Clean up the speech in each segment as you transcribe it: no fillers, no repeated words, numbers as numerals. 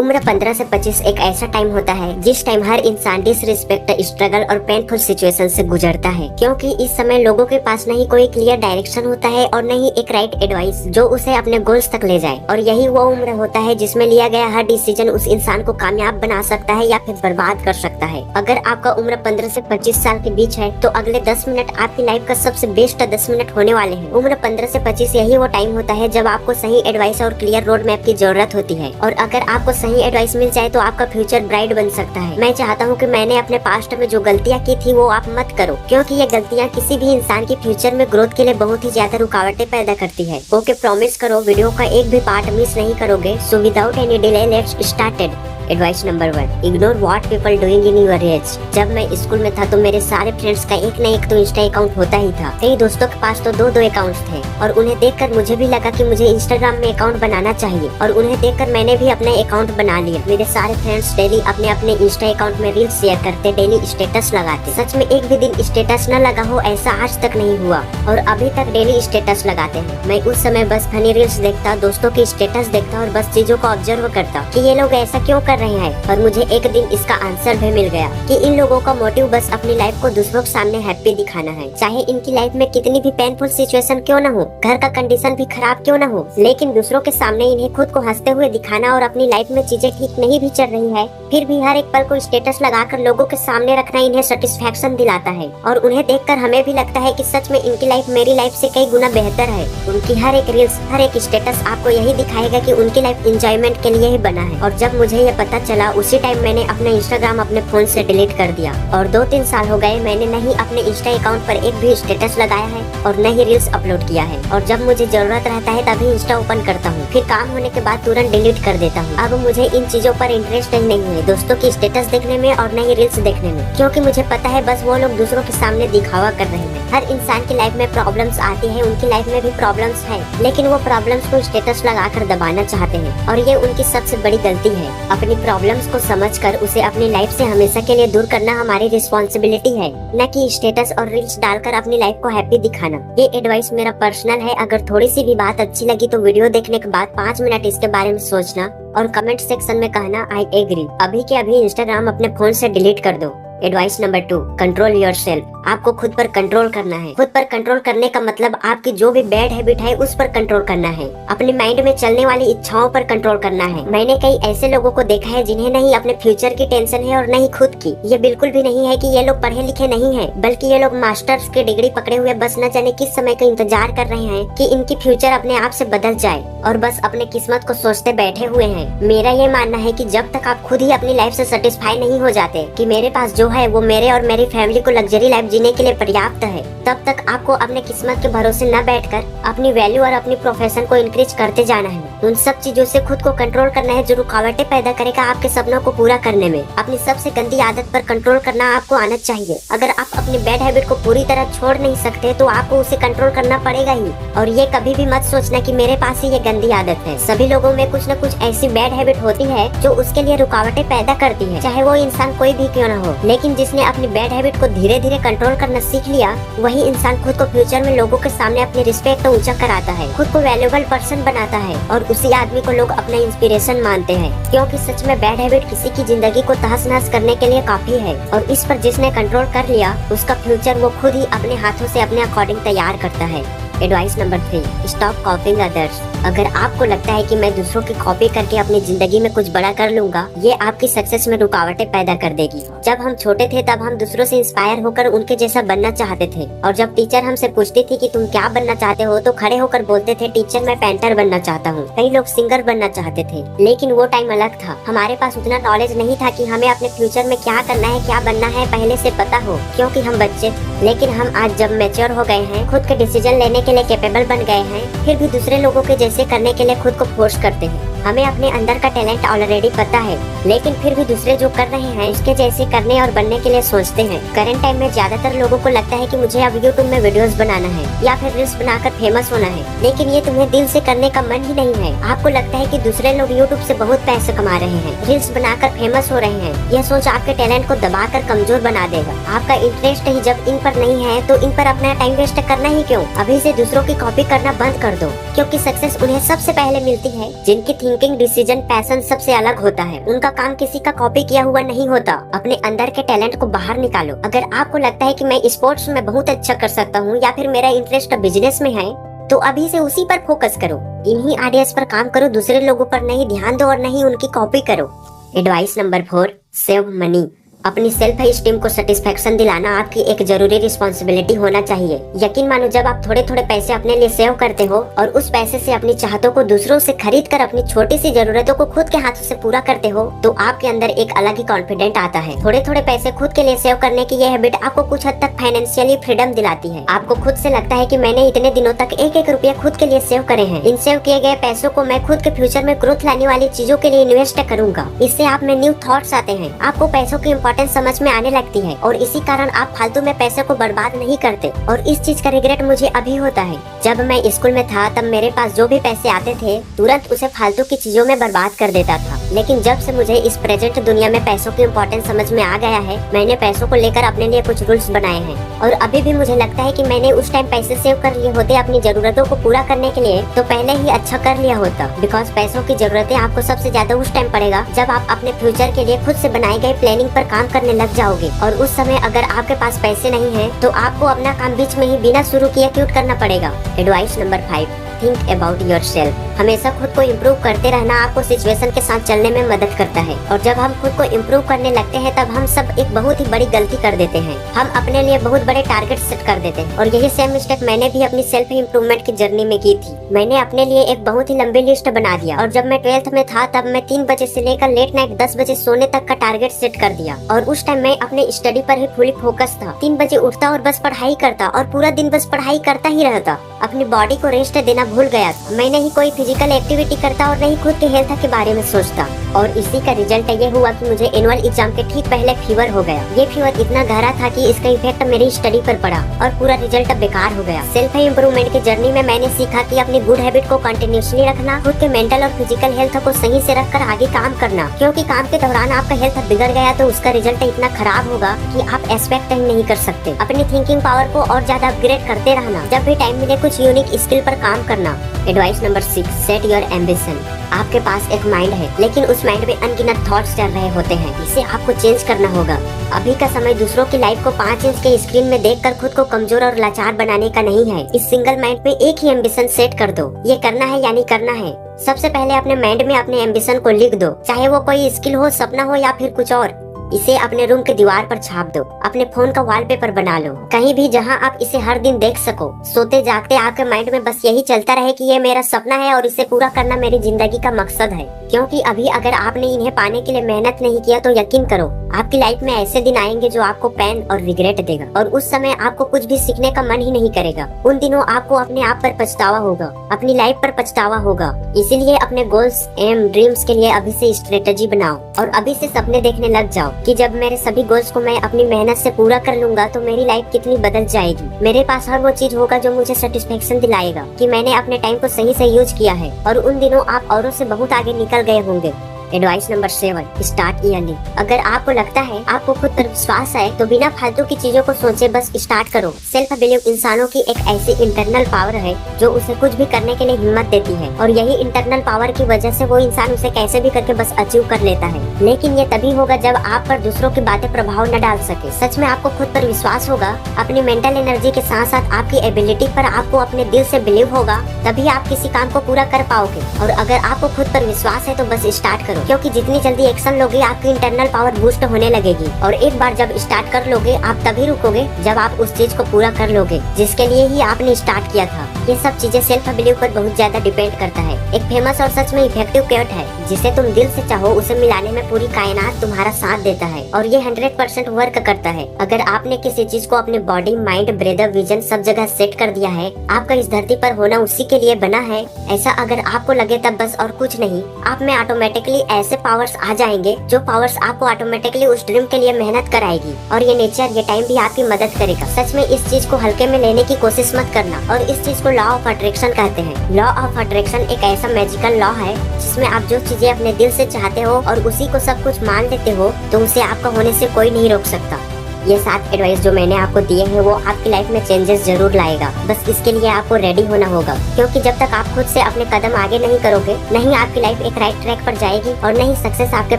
उम्र 15 से 25 एक ऐसा टाइम होता है जिस टाइम हर इंसान डिसरिस्पेक्ट, स्ट्रगल और पेनफुल सिचुएशन से गुजरता है, क्योंकि इस समय लोगों के पास नहीं कोई क्लियर डायरेक्शन होता है और नहीं एक राइट एडवाइस जो उसे अपने गोल्स तक ले जाए। और यही वो उम्र होता है जिसमें लिया गया हर डिसीजन उस इंसान को कामयाब बना सकता है या फिर बर्बाद कर सकता है। अगर आपका उम्र 15 से 25 साल के बीच है तो अगले 10 मिनट आपकी लाइफ का सबसे बेस्ट 10 मिनट होने वाले हैं। उम्र 15 से 25 यही वो टाइम होता है जब आपको सही एडवाइस और क्लियर रोड मैप की जरूरत होती है, और अगर आपको सही एडवाइस मिल जाए तो आपका फ्यूचर ब्राइट बन सकता है। मैं चाहता हूँ कि मैंने अपने पास्ट में जो गलतियाँ की थी वो आप मत करो, क्योंकि ये गलतियाँ किसी भी इंसान की फ्यूचर में ग्रोथ के लिए बहुत ही ज्यादा रुकावटें पैदा करती है। ओके, प्रॉमिस करो वीडियो का एक भी पार्ट मिस नहीं करोगे। So without any delay let's started. Advice number 1, ignore what people doing in your age. जब मैं स्कूल में था तो मेरे सारे फ्रेंड्स का एक न एक तो इंस्टा अकाउंट होता ही था। कई दोस्तों के पास तो दो अकाउंट्स थे, और उन्हें देखकर मुझे भी लगा कि मुझे इंस्टाग्राम में अकाउंट बनाना चाहिए, और उन्हें देखकर मैंने भी अपने अकाउंट बना लिया। मेरे सारे फ्रेंड्स डेली अपने अपने इंस्टा अकाउंट में रील्स शेयर करते, डेली स्टेटस लगाते। सच में एक भी दिन स्टेटस न लगा हो ऐसा आज तक नहीं हुआ, और अभी तक डेली स्टेटस लगाते हैं। मैं उस समय बस फनी रील्स देखता, दोस्तों की स्टेटस देखता और बस चीजों को ऑब्जर्व करता कि ये लोग ऐसा क्यों कर रहे हैं। और मुझे एक दिन इसका आंसर भी मिल गया कि इन लोगों का मोटिव बस अपनी लाइफ को दूसरों के सामने हैप्पी दिखाना है, चाहे इनकी लाइफ में कितनी भी पेनफुल सिचुएशन क्यों न हो, घर का कंडीशन भी खराब क्यों न हो, लेकिन दूसरों के सामने इन्हें खुद को हंसते हुए दिखाना और अपनी लाइफ में चीजें ठीक नहीं भी चल रही है फिर भी हर एक पल को स्टेटस लगाकर लोगों के सामने रखना इन्हें सेटिस्फेक्शन दिलाता है। और उन्हें देखकर हमें भी लगता है कि सच में इनकी लाइफ मेरी लाइफ से कई गुना बेहतर है। उनकी हर एक रील्स, हर एक स्टेटस आपको यही दिखाएगा कि उनकी लाइफ एंजॉयमेंट के लिए ही बना है। और जब मुझे ये पता चला उसी टाइम मैंने अपना इंस्टाग्राम अपने फोन से डिलीट कर दिया, और 2-3 साल हो गए मैंने नहीं अपने इंस्टा अकाउंट पर एक भी स्टेटस लगाया है और न ही रील्स अपलोड किया है। और जब मुझे जरूरत रहता है तभी इंस्टा ओपन करता हूँ, फिर काम होने के बाद तुरंत डिलीट कर देता हूँ। अब मुझे इन चीजों पर इंटरेस्ट नहीं है, दोस्तों की स्टेटस देखने में और न ही रील्स देखने में, क्योंकि मुझे पता है बस वो लोग दूसरों के सामने दिखावा कर रहे हैं। हर इंसान की लाइफ में प्रॉब्लम्स आती है, उनकी लाइफ में भी प्रॉब्लम्स है, लेकिन वो प्रॉब्लम्स को स्टेटस लगाकर दबाना चाहते हैं, और ये उनकी सबसे बड़ी गलती है। अपनी प्रॉब्लम्स को समझकर उसे अपनी लाइफ से हमेशा के लिए दूर करना हमारी रिस्पॉन्सिबिलिटी है, न कि स्टेटस और रील्स डालकर अपनी लाइफ को हैप्पी दिखाना। ये एडवाइस मेरा पर्सनल है। अगर थोड़ी सी भी बात अच्छी लगी तो वीडियो देखने के बाद 5 मिनट इसके बारे में सोचना और कमेंट सेक्शन में कहना आई एग्री। अभी के अभी इंस्टाग्राम अपने फोन से डिलीट कर दो। Advice number 2, control yourself. आपको खुद पर कंट्रोल करना है। खुद पर कंट्रोल करने का मतलब आपकी जो भी बैड हैबिट है उस पर कंट्रोल करना है, अपने माइंड में चलने वाली इच्छाओं पर कंट्रोल करना है। मैंने कई ऐसे लोगों को देखा है जिन्हें नहीं अपने फ्यूचर की टेंशन है और नहीं खुद की। ये बिल्कुल भी नहीं है कि ये लोग पढ़े लिखे नहीं है, बल्कि ये लोग मास्टर्स की डिग्री पकड़े हुए बस न जाने किस समय का इंतजार कर रहे हैं कि इनकी फ्यूचर अपने आप से बदल जाए, और बस अपने किस्मत को सोचते बैठे हुए हैं। मेरा ये मानना है कि जब तक आप खुद ही अपनी लाइफ से सेटिस्फाई नहीं हो जाते कि मेरे पास जो है वो मेरे और मेरी फैमिली को लग्जरी लाइफ जीने के लिए पर्याप्त है, तब तक आपको अपने किस्मत के भरोसे न बैठकर अपनी वैल्यू और अपनी प्रोफेशन को इंक्रीज करते जाना है। उन सब चीजों से खुद को कंट्रोल करना है जो रुकावटें पैदा करेगा आपके सपनों को पूरा करने में। अपनी सबसे गंदी आदत पर कंट्रोल करना आपको आना चाहिए। अगर आप अपनी बैड हैबिट को पूरी तरह छोड़ नहीं सकते तो आपको उसे कंट्रोल करना पड़ेगा ही। और ये कभी भी मत सोचना कि मेरे पास ही ये गंदी आदत है। सभी लोगों में कुछ न कुछ ऐसी बैड हैबिट होती है जो उसके लिए रुकावटें पैदा करती है, चाहे वो इंसान कोई भी क्यों न हो। लेकिन जिसने अपनी बैड हैबिट को धीरे धीरे कंट्रोल करना सीख लिया, वही इंसान खुद को फ्यूचर में लोगों के सामने अपनी रिस्पेक्ट ऊंचा कराता है, खुद को वैल्यूएबल पर्सन बनाता है, और उसी आदमी को लोग अपना इंस्पिरेशन मानते हैं। क्योंकि सच में बैड हैबिट किसी की जिंदगी को तहस नहस करने के लिए काफी है, और इस पर जिसने कंट्रोल कर लिया उसका फ्यूचर वो खुद ही अपने हाथों से अपने अकॉर्डिंग तैयार करता है। Advice number 3, stop कॉपिंग others. अगर आपको लगता है कि मैं दूसरों की कॉपी करके अपनी जिंदगी में कुछ बड़ा कर लूंगा, ये आपकी सक्सेस में रुकावटें पैदा कर देगी। जब हम छोटे थे तब हम दूसरों से इंस्पायर होकर उनके जैसा बनना चाहते थे, और जब टीचर हमसे पूछती थी कि तुम क्या बनना चाहते हो तो खड़े होकर बोलते थे टीचर मैं पेंटर बनना चाहता हूँ। कई लोग सिंगर बनना चाहते थे, लेकिन वो टाइम अलग था। हमारे पास उतना नॉलेज नहीं था कि हमें अपने फ्यूचर में क्या करना है, क्या बनना है पहले से पता हो, क्योंकि हम बच्चे। लेकिन हम आज जब मैच्योर हो गए हैं, खुद के डिसीजन लेने के लिए कैपेबल बन गए हैं, फिर भी दूसरे लोगों के जैसे करने के लिए खुद को फोर्स करते हैं। हमें अपने अंदर का टैलेंट ऑलरेडी पता है, लेकिन फिर भी दूसरे जो कर रहे हैं उसके जैसे करने और बनने के लिए सोचते हैं। करंट टाइम में ज्यादातर लोगों को लगता है कि मुझे अब यूट्यूब में वीडियोस बनाना है या फिर रील्स बनाकर फेमस होना है, लेकिन ये तुम्हें दिल से करने का मन ही नहीं है। आपको लगता है कि दूसरे लोग यूट्यूब से बहुत पैसे कमा रहे हैं, रील्स बनाकर फेमस हो रहे हैं। यह सोच आपके टैलेंट को दबाकर कमजोर बना देगा। आपका इंटरेस्ट ही जब इन पर नहीं है तो इन पर अपना टाइम वेस्ट करना ही क्यों। अभी से दूसरों की कॉपी करना बंद कर दो, क्योंकि सक्सेस उन्हें सबसे पहले मिलती है जिनकी थिंकिंग, डिसीजन, पैशन सबसे अलग होता है। उनका काम किसी का कॉपी किया हुआ नहीं होता। अपने अंदर के टैलेंट को बाहर निकालो। अगर आपको लगता है कि मैं स्पोर्ट्स में बहुत अच्छा कर सकता हूँ या फिर मेरा इंटरेस्ट बिजनेस में है, तो अभी से उसी पर फोकस करो। इन्हीं आइडियाज पर काम करो, दूसरे लोगों पर नहीं ध्यान दो और नहीं उनकी कॉपी करो। Advice number 4, save money. अपनी सेल्फ स्टीम को सेटिस्फेक्शन दिलाना आपकी एक जरूरी रिस्पॉन्सिबिलिटी होना चाहिए। यकीन मानो, जब आप थोड़े थोड़े पैसे अपने लिए सेव करते हो और उस पैसे से अपनी चाहतों को दूसरों से खरीद कर अपनी छोटी सी जरूरतों को खुद के हाथों से पूरा करते हो, तो आपके अंदर एक अलग ही कॉन्फिडेंट आता है। थोड़े थोड़े पैसे खुद के लिए सेव करने की यह हैबिट आपको कुछ हद तक फाइनेंशियली फ्रीडम दिलाती है। आपको खुद से लगता है कि मैंने इतने दिनों तक एक एक रुपया खुद के लिए सेव करे हैं। इन सेव किए गए पैसों को मैं खुद के फ्यूचर में ग्रोथ लाने वाली चीजों के लिए इन्वेस्ट करूंगा। इससे आप में न्यू थॉट्स आते हैं, आपको पैसों की इम्पोर्टेंस समझ में आने लगती है और इसी कारण आप फालतू में पैसे को बर्बाद नहीं करते। और इस चीज का रिग्रेट मुझे अभी होता है। जब मैं स्कूल में था तब मेरे पास जो भी पैसे आते थे तुरंत उसे फालतू की चीजों में बर्बाद कर देता था। लेकिन जब से मुझे इस प्रेजेंट दुनिया में पैसों की इम्पोर्टेंस समझ में आ गया है, मैंने पैसों को लेकर अपने लिए कुछ रूल्स बनाए हैं। और अभी भी मुझे लगता है कि मैंने उस टाइम पैसे सेव कर लिए होते अपनी जरूरतों को पूरा करने के लिए, तो पहले ही अच्छा कर लिया होता। बिकॉज पैसों की जरूरतें आपको सबसे ज्यादा उस टाइम पड़ेगा जब आप अपने फ्यूचर के लिए खुद से बनाए गए प्लानिंग पर काम करने लग जाओगे। और उस समय अगर आपके पास पैसे नहीं है तो आपको अपना काम बीच में ही बिना शुरू किए क्विट करना पड़ेगा। Advice number 5, think about yourself. हमेशा खुद को इम्प्रूव करते रहना आपको सिचुएशन के साथ चलने में मदद करता है। और जब हम खुद को इम्प्रूव करने लगते हैं तब हम सब एक बहुत ही बड़ी गलती कर देते हैं। हम अपने लिए बहुत बड़े टारगेट सेट कर देते हैं और यही सेम मिस्टेक मैंने भी अपनी सेल्फ इम्प्रूवमेंट की जर्नी में की थी। मैंने अपने लिए एक बहुत ही लंबी लिस्ट बना दिया और जब मैं 12th में था तब मैं 3 बजे से लेकर लेट नाइट 10 बजे सोने तक का टारगेट सेट कर दिया। और उस टाइम मैं अपने स्टडी पर ही फुली फोकस था। 3 बजे उठता और बस पढ़ाई करता और पूरा दिन बस पढ़ाई करता ही रहता। अपनी बॉडी को रेस्ट देना भूल गया। मैं नहीं कोई फिजिकल एक्टिविटी करता और नहीं खुद के हेल्थ के बारे में सोचता। और इसी का रिजल्ट ये हुआ कि मुझे एनुअल एग्जाम के ठीक पहले फीवर हो गया। ये फीवर इतना गहरा था कि इसका इफेक्ट मेरी स्टडी पर पड़ा और पूरा रिजल्ट बेकार हो गया। सेल्फ इम्प्रूवमेंट की जर्नी में मैंने सीखा कि अपनी गुड हैबिट को कंटिन्यूसली रखना, खुद के मेंटल और फिजिकल हेल्थ को सही से रखकर आगे काम करना। क्योंकि काम के दौरान आपका हेल्थ बिगड़ गया तो उसका रिजल्ट इतना खराब होगा कि आप एक्सपेक्ट ही नहीं कर सकते। अपनी थिंकिंग पावर को और ज्यादा अपग्रेड करते रहना, जब भी टाइम मिले कुछ यूनिक स्किल पर काम करना। Advice number 6, set your ambition. आपके पास एक माइंड है लेकिन उस माइंड में अनगिनत थॉट्स चल रहे होते हैं। इसे आपको चेंज करना होगा। अभी का समय दूसरों की लाइफ को 5 इंच के स्क्रीन में देखकर खुद को कमजोर और लाचार बनाने का नहीं है। इस सिंगल माइंड में एक ही एम्बिशन सेट कर दो। ये करना है यानी करना है। सबसे पहले अपने माइंड में अपने एम्बिशन को लिख दो, चाहे वो कोई स्किल हो, सपना हो या फिर कुछ और। इसे अपने रूम के दीवार पर छाप दो, अपने फोन का वॉलपेपर बना लो, कहीं भी जहां आप इसे हर दिन देख सको। सोते जागते आपके माइंड में बस यही चलता रहे कि ये मेरा सपना है और इसे पूरा करना मेरी जिंदगी का मकसद है। क्योंकि अभी अगर आपने इन्हें पाने के लिए मेहनत नहीं किया तो यकीन करो आपकी लाइफ में ऐसे दिन आएंगे जो आपको पेन और रिग्रेट देगा और उस समय आपको कुछ भी सीखने का मन ही नहीं करेगा। उन दिनों आपको अपने आप पर पछतावा होगा, अपनी लाइफ पर पछतावा होगा। इसीलिए अपने गोल्स, एम, ड्रीम्स के लिए अभी से स्ट्रेटेजी बनाओ और अभी से सपने देखने लग जाओ कि जब मेरे सभी गोल्स को मैं अपनी मेहनत से पूरा कर लूंगा तो मेरी लाइफ कितनी बदल जाएगी। मेरे पास हर वो चीज होगा जो मुझे सेटिस्फेक्शन दिलाएगा कि मैंने अपने टाइम को सही से यूज किया है। और उन दिनों आप औरों से बहुत आगे निकल गए होंगे। Advice number 7, start yearly. अगर आपको लगता है आपको खुद पर विश्वास है तो बिना फालतू की चीजों को सोचे बस स्टार्ट करो। सेल्फ बिलीव इंसानों की एक ऐसी इंटरनल पावर है जो उसे कुछ भी करने के लिए हिम्मत देती है और यही इंटरनल पावर की वजह से वो इंसान उसे कैसे भी करके बस अचीव कर लेता है। लेकिन ये तभी होगा जब आप पर दूसरों की बातें प्रभाव न डाल सके। सच में आपको खुद पर विश्वास होगा, अपनी मेंटल एनर्जी के साथ साथ आपकी एबिलिटी पर आपको अपने दिल से बिलीव होगा, तभी आप किसी काम को पूरा कर पाओगे। और अगर आपको खुद पर विश्वास है तो बस स्टार्ट करो, क्योंकि जितनी जल्दी एक्शन लोगे आपकी इंटरनल पावर बूस्ट होने लगेगी। और एक बार जब स्टार्ट कर लोगे आप तभी रुकोगे जब आप उस चीज को पूरा कर लोगे जिसके लिए ही आपने स्टार्ट किया था। ये सब चीजें सेल्फ बिलीव पर बहुत ज्यादा डिपेंड करता है। एक फेमस और सच में इफेक्टिव क्योट है, जिसे तुम दिल से चाहो उसे मिलाने में पूरी कायनात तुम्हारा साथ देता है और ये 100% वर्क करता है। अगर आपने किसी चीज को अपने बॉडी, माइंड, ब्रेदर, विजन सब जगह सेट कर दिया है, आपका इस धरती पर होना उसी के लिए बना है, ऐसा अगर आपको लगे तब बस और कुछ नहीं, आप में ऑटोमेटिकली ऐसे पावर्स आ जाएंगे जो पावर्स आपको ऑटोमेटिकली उस ड्रीम के लिए मेहनत कराएगी। और ये नेचर, ये टाइम भी आपकी मदद करेगा। सच में इस चीज को हल्के में लेने की कोशिश मत करना। और इस चीज को लॉ ऑफ अट्रैक्शन कहते हैं। लॉ ऑफ अट्रैक्शन एक ऐसा मैजिकल लॉ है जिसमें आप जो चीजें अपने दिल से चाहते हो और उसी को सब कुछ मान लेते हो तो उसे आपका होने से कोई नहीं रोक सकता। ये 7 एडवाइस जो मैंने आपको दिए हैं वो आपकी लाइफ में चेंजेस जरूर लाएगा। बस इसके लिए आपको रेडी होना होगा, क्योंकि जब तक आप खुद से अपने कदम आगे नहीं करोगे, नहीं आपकी लाइफ एक राइट ट्रैक पर जाएगी और नहीं सक्सेस आपके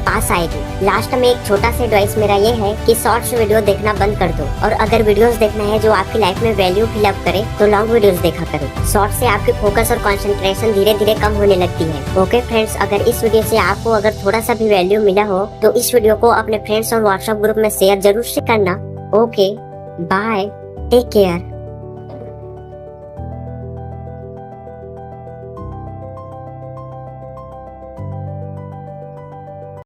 पास आएगी। लास्ट में एक छोटा सा एडवाइस मेरा ये है कि शॉर्ट्स वीडियो देखना बंद कर दो, और अगर वीडियोस देखना है जो आपकी लाइफ में वैल्यू फिलअप करे तो लॉन्ग वीडियोस देखा करो। शॉर्ट से आपकी फोकस और कंसंट्रेशन धीरे धीरे कम होने लगती है। ओके फ्रेंड्स, अगर इस वीडियो से आपको अगर थोड़ा सा भी वैल्यू मिला हो तो इस वीडियो को अपने फ्रेंड्स और व्हाट्सएप ग्रुप में शेयर जरूर से करना। Okay, bye, take care.